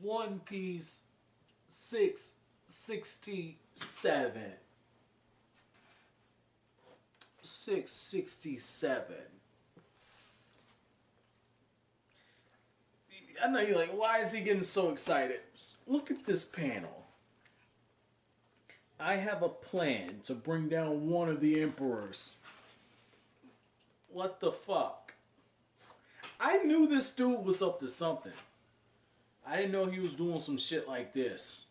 One Piece 667. 667. I know you're like, why is he getting so excited? Look at this panel. I have a plan to bring down one of the emperors. What the fuck? I knew this dude was up to something. I didn't know he was doing some shit like this.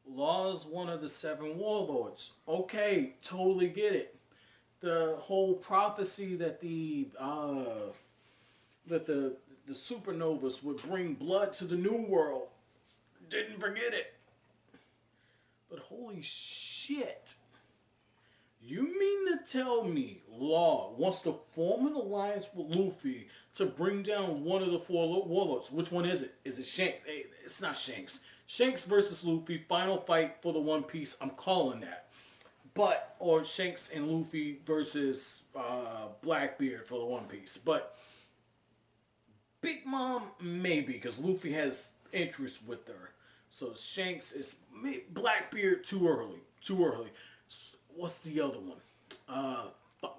Law's one of the 7 warlords. Okay, totally get it. The whole prophecy that the supernovas would bring blood to the new world. Didn't forget it. But holy shit. You mean to tell me Law wants to form an alliance with Luffy to bring down one of the 4 warlords? Which one is it? Is it Shanks? Hey, it's not Shanks. Shanks versus Luffy, final fight for the One Piece. I'm calling that. But, or Shanks and Luffy versus Blackbeard for the One Piece. But Big Mom, maybe, because Luffy has interest with her. So Shanks is Blackbeard too early. Too early. What's the other one?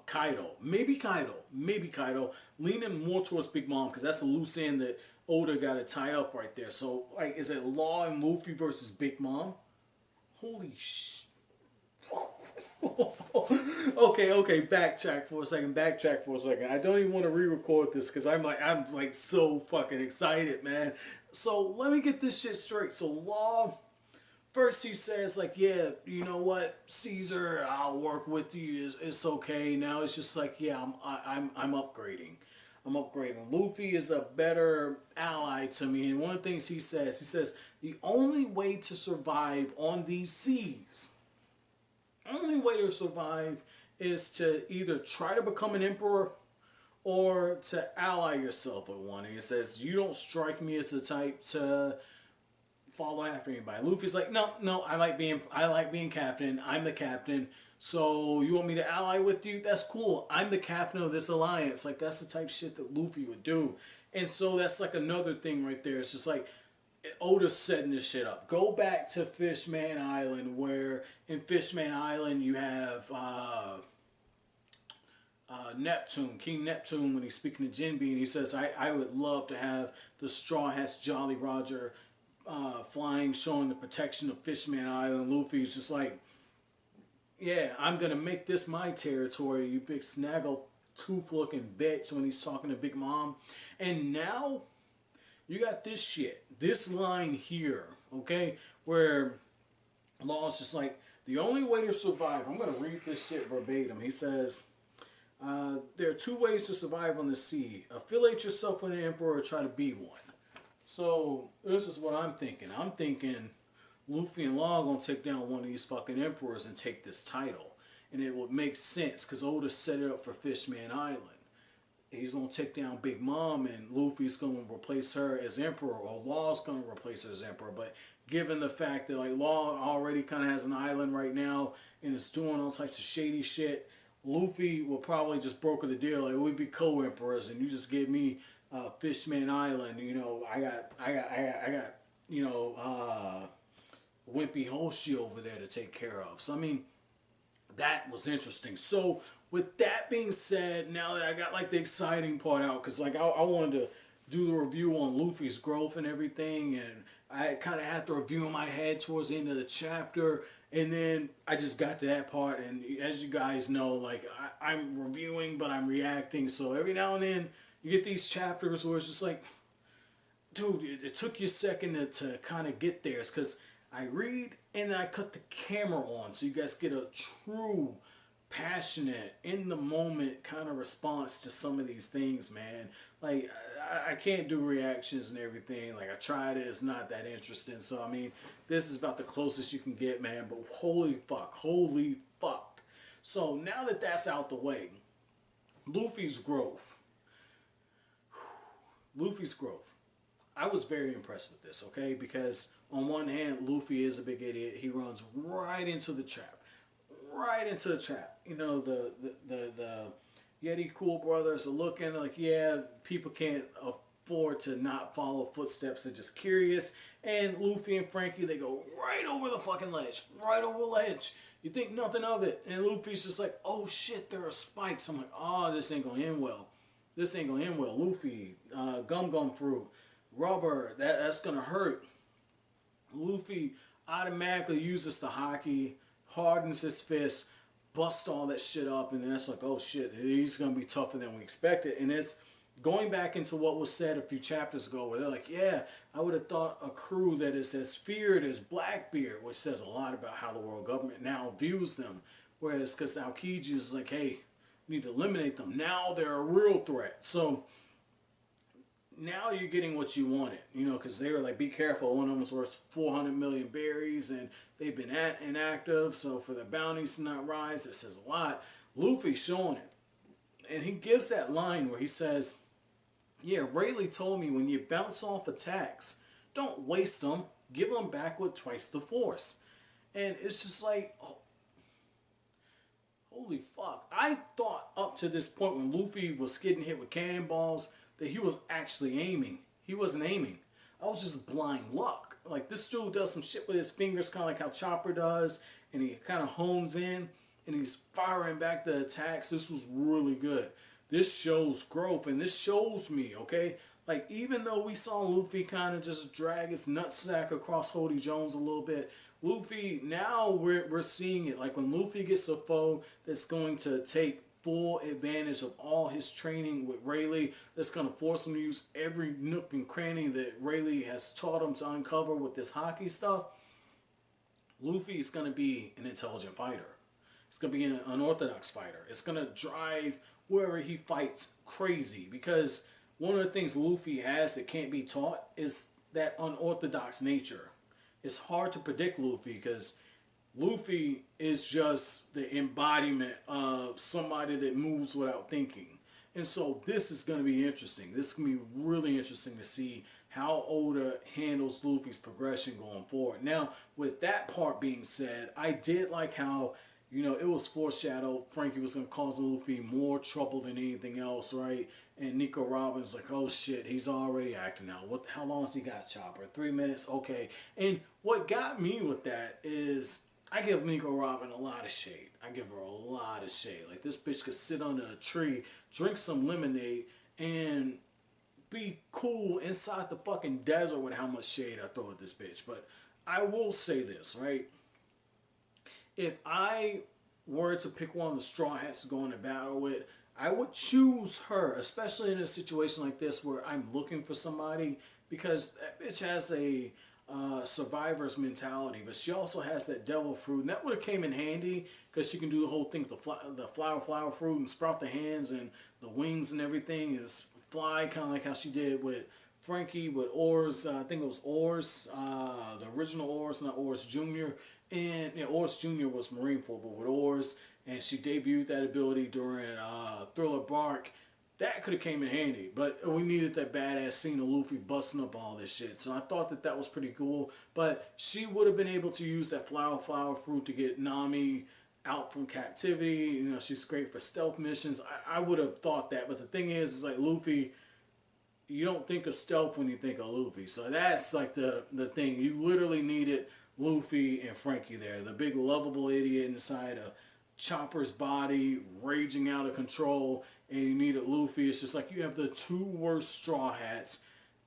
Kaido. Maybe Kaido. Maybe Kaido. Leaning more towards Big Mom because that's a loose end that Oda got to tie up right there. So, like, is it Law and Luffy versus Big Mom? Holy shit. Okay, backtrack for a second. I don't even want to re-record this because I'm like so fucking excited, man. So let me get this shit straight. So Law, first he says like, yeah, you know what, Caesar, I'll work with you. It's okay. Now it's just like, yeah, I'm upgrading. I'm upgrading. Luffy is a better ally to me, and one of the things he says, the only way to survive on these seas. Only way to survive is to either try to become an emperor or to ally yourself with one. And he says, you don't strike me as the type to follow after anybody. Luffy's like, no, I like being captain. I'm the captain. So you want me to ally with you? That's cool. I'm the captain of this alliance. Like, that's the type of shit that Luffy would do. And so that's like another thing right there. It's just like, Oda's setting this shit up. Go back to Fishman Island, where in Fishman Island you have Neptune, King Neptune, when he's speaking to Jinbe, and he says, I would love to have the Straw Hats Jolly Roger flying, showing the protection of Fishman Island. Luffy's just like, yeah, I'm going to make this my territory, you big snaggle tooth looking bitch, when he's talking to Big Mom. And now you got this shit, this line here, okay, where Law's just like, the only way to survive, I'm going to read this shit verbatim. He says, there are 2 ways to survive on the sea. Affiliate yourself with an emperor or try to be one. So, this is what I'm thinking. I'm thinking Luffy and Law are going to take down one of these fucking emperors and take this title. And it would make sense, because Oda set it up for Fishman Island. He's going to take down Big Mom, and Luffy's going to replace her as emperor, or Law's going to replace her as emperor. But given the fact that like Law already kind of has an island right now and is doing all types of shady shit, Luffy will probably just broker the deal. Like, we'd be co-emperors, and you just give me Fishman Island. You know, I got you know, Wimpy Hoshi over there to take care of. So I mean, that was interesting. So with that being said, now that I got like the exciting part out, because like I wanted to do the review on Luffy's growth and everything, and I kind of had the review in my head towards the end of the chapter, and then I just got to that part, and as you guys know, like I'm reviewing but I'm reacting, so every now and then you get these chapters where it's just like, dude, it took you a second to kind of get there. It's because I read and then I cut the camera on, so you guys get a true, passionate, in the moment kind of response to some of these things, man. Like, I can't do reactions and everything. Like, I tried it, it's not that interesting. So I mean, this is about the closest you can get, man. But holy fuck. So now that that's out the way, Luffy's growth. I was very impressed with this, okay? Because on one hand, Luffy is a big idiot. He runs right into the trap. You know, the Yeti Cool Brothers are looking like, yeah, people can't for to not follow footsteps. They're just curious. And Luffy and Franky, they go right over the fucking ledge. Right over the ledge. You think nothing of it. And Luffy's just like, oh shit, there are spikes. I'm like, oh, this ain't gonna end well. This ain't gonna end well. Luffy, gum fruit, rubber, that's gonna hurt. Luffy automatically uses the hockey, hardens his fist, busts all that shit up, and then it's like, oh shit, he's gonna be tougher than we expected. And it's going back into what was said a few chapters ago, where they're like, yeah, I would have thought a crew that is as feared as Blackbeard, which says a lot about how the world government now views them. Whereas, because Aokiji is like, hey, we need to eliminate them. Now they're a real threat. So now you're getting what you wanted, you know, because they were like, be careful. One of them was worth 400 million berries, and they've been inactive. So for the bounties to not rise, it says a lot. Luffy's showing it. And he gives that line where he says, yeah, Rayleigh told me when you bounce off attacks, don't waste them. Give them back with twice the force. And it's just like, oh, holy fuck. I thought up to this point when Luffy was getting hit with cannonballs that he was actually aiming. He wasn't aiming. I was just blind luck. Like, this dude does some shit with his fingers, kind of like how Chopper does, and he kind of hones in, and he's firing back the attacks. This was really good. This shows growth, and this shows me, okay? Like, even though we saw Luffy kind of just drag his nutsack across Hody Jones a little bit, Luffy, now we're seeing it. Like, when Luffy gets a foe that's going to take full advantage of all his training with Rayleigh, that's going to force him to use every nook and cranny that Rayleigh has taught him to uncover with this hockey stuff, Luffy is going to be an intelligent fighter. It's going to be an unorthodox fighter. It's going to drive whoever he fights crazy, because one of the things Luffy has that can't be taught is that unorthodox nature. It's hard to predict Luffy because Luffy is just the embodiment of somebody that moves without thinking. And so this is going to be interesting. This is going to be really interesting to see how Oda handles Luffy's progression going forward. Now, with that part being said, I did like how, you know, it was foreshadowed Franky was going to cause Luffy more trouble than anything else, right? And Nico Robin's like, oh shit, he's already acting out. How long has he got, Chopper? 3 minutes? Okay. And what got me with that is I give Nico Robin a lot of shade. I give her a lot of shade. Like, this bitch could sit under a tree, drink some lemonade, and be cool inside the fucking desert with how much shade I throw at this bitch. But I will say this, right? If I were to pick one of the Straw Hats to go into battle with, I would choose her, especially in a situation like this where I'm looking for somebody, because that bitch has a survivor's mentality, but she also has that devil fruit, and that would have came in handy because she can do the whole thing with the flower fruit and sprout the hands and the wings and everything, and fly kind of like how she did with Franky with Oars. I think it was Oars, the original Oars, not Oars Jr. And yeah, Oars Jr. was Marineford, but with Oars, and she debuted that ability during Thriller Bark. That could have came in handy, but we needed that badass scene of Luffy busting up all this shit. So I thought that that was pretty cool. But she would have been able to use that flower fruit to get Nami out from captivity. You know, she's great for stealth missions. I would have thought that. But the thing is like, Luffy, you don't think of stealth when you think of Luffy. So that's like the thing. You literally needed Luffy and Franky there. The big lovable idiot inside of Chopper's body, raging out of control, and you needed Luffy. It's just like you have the two worst Straw Hats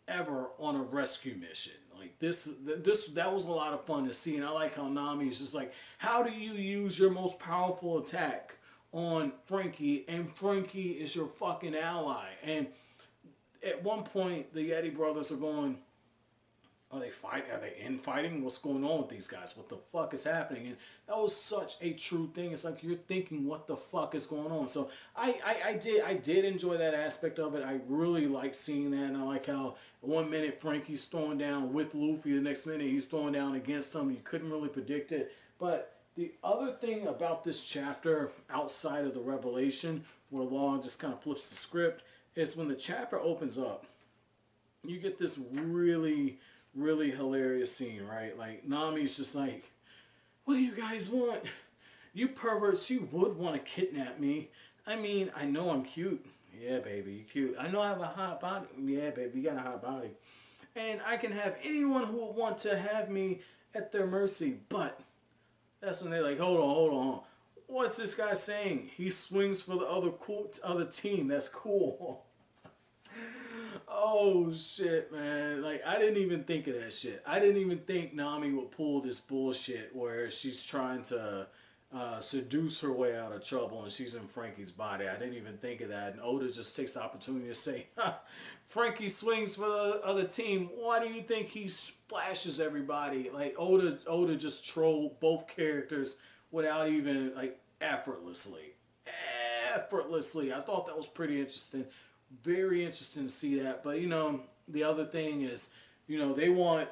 ever on a rescue mission. Like that was a lot of fun to see, and I like how Nami is just like, how do you use your most powerful attack on Franky, and Franky is your fucking ally? And at one point, the Yeti brothers are going, are they fighting? Are they infighting? What's going on with these guys? What the fuck is happening? And that was such a true thing. It's like you're thinking, what the fuck is going on? So I did enjoy that aspect of it. I really like seeing that, and I like how 1 minute Franky's throwing down with Luffy, the next minute he's throwing down against him. You couldn't really predict it. But the other thing about this chapter, outside of the revelation, where Law just kind of flips the script, is when the chapter opens up, you get this really hilarious scene, right? Like, Nami's just like, what do you guys want? You perverts, you would want to kidnap me. I mean, I know I'm cute. Yeah, baby, you cute. I know I have a hot body. Yeah, baby, you got a hot body. And I can have anyone who would want to have me at their mercy. But that's when they're like, hold on. What's this guy saying? He swings for the other team. That's cool. Oh shit, man. Like, I didn't even think of that shit. I didn't even think Nami would pull this bullshit where she's trying to seduce her way out of trouble and she's in Franky's body. I didn't even think of that. And Oda just takes the opportunity to say, Franky swings for the other team. Why do you think he splashes everybody? Like, Oda just trolled both characters without even, like, effortlessly. Effortlessly. I thought that was pretty interesting. Very interesting to see that. But, you know, the other thing is, you know, they want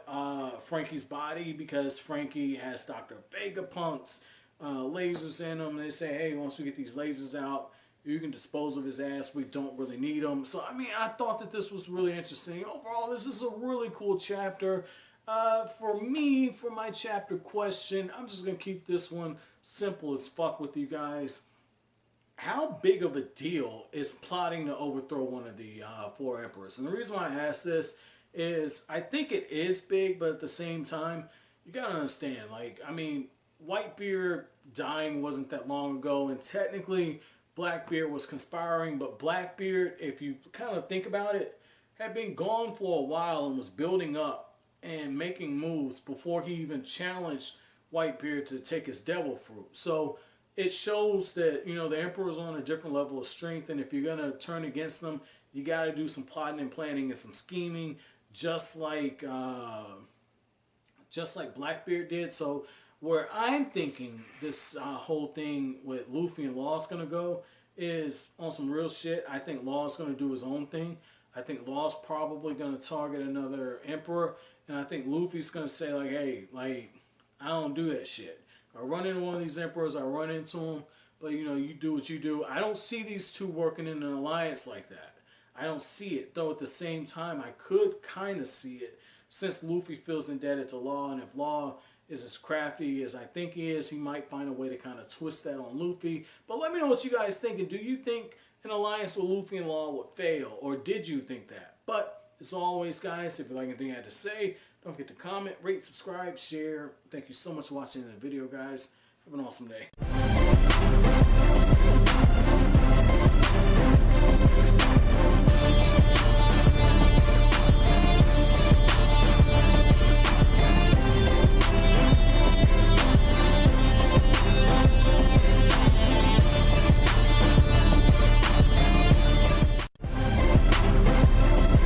Franky's body because Franky has Dr. Vegapunk's lasers in him. They say, hey, once we get these lasers out, you can dispose of his ass. We don't really need him. So, I mean, I thought that this was really interesting. Overall, this is a really cool chapter. For me, for my chapter question, I'm just going to keep this one simple as fuck with you guys. How big of a deal is plotting to overthrow one of the four emperors? And the reason why I ask this is I think it is big, but at the same time, you got to understand, like, I mean, Whitebeard dying wasn't that long ago, and technically Blackbeard was conspiring, but Blackbeard, if you kind of think about it, had been gone for a while and was building up and making moves before he even challenged Whitebeard to take his devil fruit. So it shows that, you know, the Emperor's on a different level of strength, and if you're going to turn against them, you got to do some plotting and planning and some scheming, just like Blackbeard did. So where I'm thinking this whole thing with Luffy and Law's going to go is on some real shit. I think Law's going to do his own thing. I think Law's probably going to target another Emperor, and I think Luffy's going to say, like, hey, like, I don't do that shit. I run into one of these Emperors, I run into them, but, you know, you do what you do. I don't see these two working in an alliance like that. I don't see it, though at the same time, I could kind of see it, since Luffy feels indebted to Law, and if Law is as crafty as I think he is, he might find a way to kind of twist that on Luffy. But let me know what you guys think, and do you think an alliance with Luffy and Law would fail, or did you think that? But, as always, guys, if you like anything I had to say, don't forget to comment, rate, subscribe, share. Thank you so much for watching the video, guys. Have an awesome day.